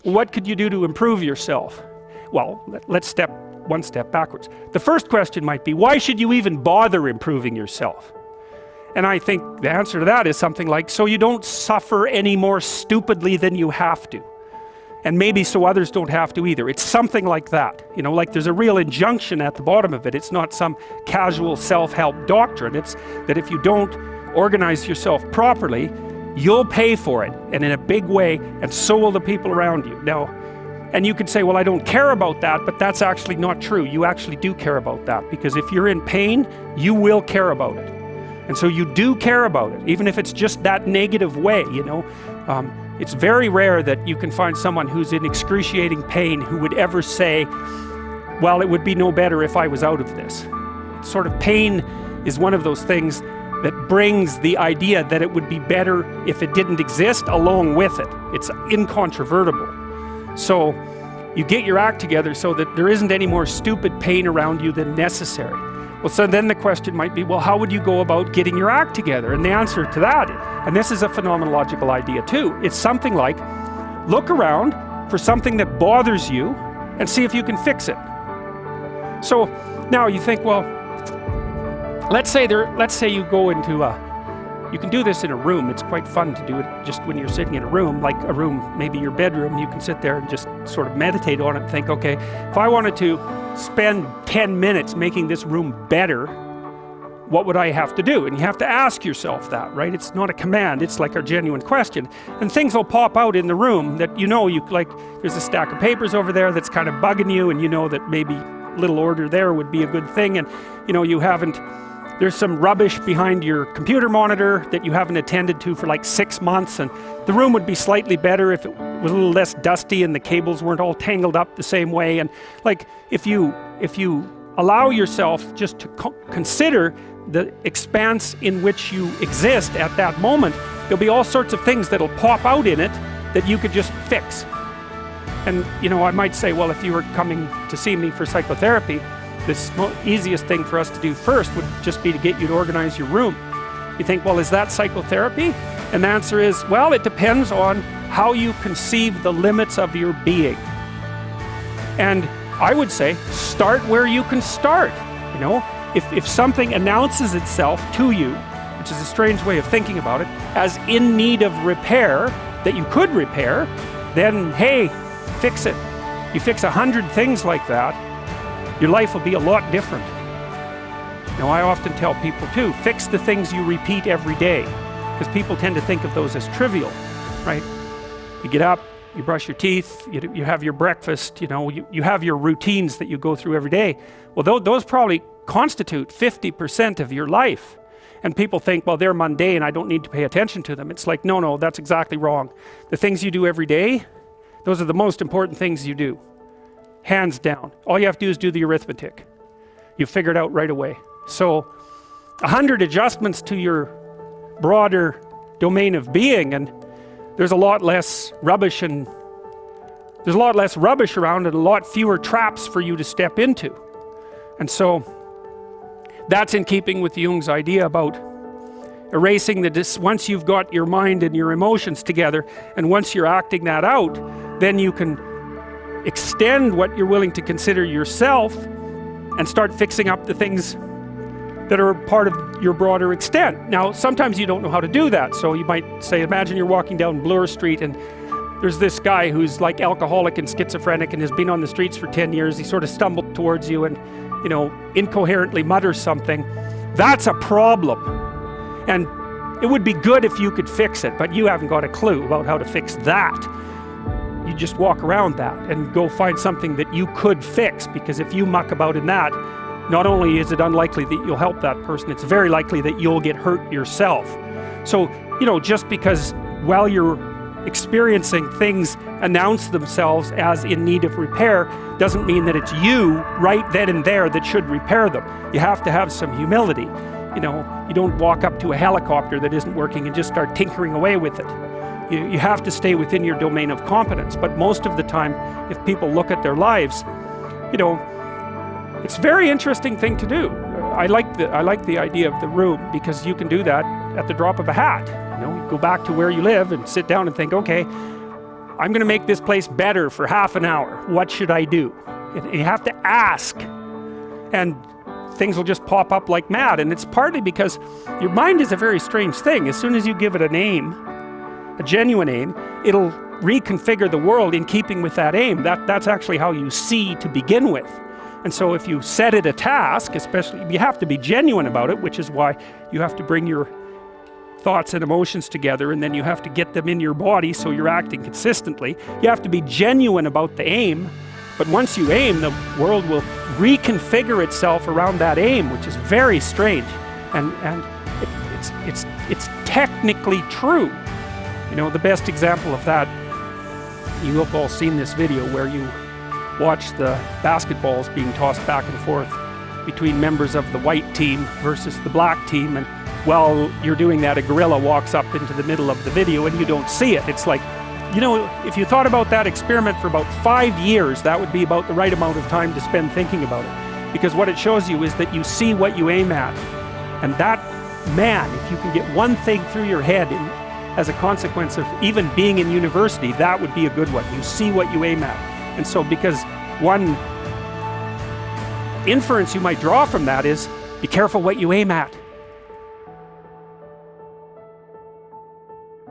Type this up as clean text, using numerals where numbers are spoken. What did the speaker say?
what could you do to improve yourself? Well, let's step one step backwards. The first question might be, why should you even bother improving yourself? And I think the answer to that is something like, so you don't suffer any more stupidly than you have to. And maybe so others don't have to either. It's something like that. You know, like there's a real injunction at the bottom of it. It's not some casual self-help doctrine. It's that if you don't organize yourself properly, you'll pay for it, and in a big way, and so will the people around you. Now, and you could say, well, I don't care about that, but that's actually not true. You actually do care about that, because if you're in pain, you will care about it. And so you do care about it, even if it's just that negative way, you know. It's very rare that you can find someone who's in excruciating pain who would ever say, well, it would be no better if I was out of this. Sort of pain is one of those things that brings the idea that it would be better if it didn't exist along with it. It's incontrovertible. So you get your act together so that there isn't any more stupid pain around you than necessary. Well, so then the question might be, well, how would you go about getting your act together? And the answer to that, and this is a phenomenological idea too, it's something like, look around for something that bothers you and see if you can fix it. So now you think, well, let's say you go into you can do this in a room. It's quite fun to do it just when you're sitting in a room, like a room, maybe your bedroom. You can sit there and just sort of meditate on it and think, okay, if I wanted to spend 10 minutes making this room better, what would I have to do? And you have to ask yourself that, right? It's not a command, it's like a genuine question. And things will pop out in the room that you know, like there's a stack of papers over there that's kind of bugging you, and you know that maybe a little order there would be a good thing, and you know, there's some rubbish behind your computer monitor that you haven't attended to for like 6 months, and the room would be slightly better if it was a little less dusty and the cables weren't all tangled up the same way. And like if you allow yourself just to consider the expanse in which you exist at that moment, there'll be all sorts of things that'll pop out in it that you could just fix. And you know, I might say, well, if you were coming to see me for psychotherapy, this easiest thing for us to do first would just be to get you to organize your room. You think, well, is that psychotherapy? And the answer is, well, it depends on how you conceive the limits of your being. And I would say, start where you can start. You know, if something announces itself to you, which is a strange way of thinking about it, as in need of repair, that you could repair, then hey, fix it. You fix 100 things like that, your life will be a lot different. Now, I often tell people too, fix the things you repeat every day, because people tend to think of those as trivial, right? You get up, you brush your teeth, you have your breakfast, you know, you have your routines that you go through every day. Well, those probably constitute 50% of your life. And people think, well, they're mundane, I don't need to pay attention to them. It's like, no, that's exactly wrong. The things you do every day, those are the most important things you do. Hands down. All you have to do is do the arithmetic. You figure it out right away. So 100 adjustments to your broader domain of being, and there's a lot less rubbish around, and a lot fewer traps for you to step into. And so that's in keeping with Jung's idea about erasing once you've got your mind and your emotions together, and once you're acting that out, then you can extend what you're willing to consider yourself and start fixing up the things that are part of your broader extent. Now, sometimes you don't know how to do that. So you might say, imagine you're walking down Bloor Street and there's this guy who's like alcoholic and schizophrenic and has been on the streets for 10 years. He sort of stumbled towards you and, you know, incoherently mutters something. That's a problem. And it would be good if you could fix it, but you haven't got a clue about how to fix that. You just walk around that and go find something that you could fix, because if you muck about in that, not only is it unlikely that you'll help that person, it's very likely that you'll get hurt yourself. So, you know, just because while you're experiencing things announce themselves as in need of repair, doesn't mean that it's you right then and there that should repair them. You have to have some humility. You know, you don't walk up to a helicopter that isn't working and just start tinkering away with it. You have to stay within your domain of competence. But most of the time, if people look at their lives, you know, it's a very interesting thing to do. I like the idea of the room, because you can do that at the drop of a hat. You know, you go back to where you live and sit down and think, okay, I'm going to make this place better for half an hour. What should I do? And you have to ask. And things will just pop up like mad. And it's partly because your mind is a very strange thing. As soon as you give it a name, a genuine aim, it'll reconfigure the world in keeping with that aim. That's actually how you see to begin with. And so if you set it a task, especially, you have to be genuine about it, which is why you have to bring your thoughts and emotions together, and then you have to get them in your body so you're acting consistently. You have to be genuine about the aim, but once you aim, the world will reconfigure itself around that aim, which is very strange. And it's technically true. You know, the best example of that, you have all seen this video where you watch the basketballs being tossed back and forth between members of the white team versus the black team, and while you're doing that, a gorilla walks up into the middle of the video and you don't see it. It's like, you know, if you thought about that experiment for about 5 years, that would be about the right amount of time to spend thinking about it. Because what it shows you is that you see what you aim at. And that, man, if you can get one thing through your head as a consequence of even being in university, that would be a good one. You see what you aim at. And so, because one inference you might draw from that is, be careful what you aim at.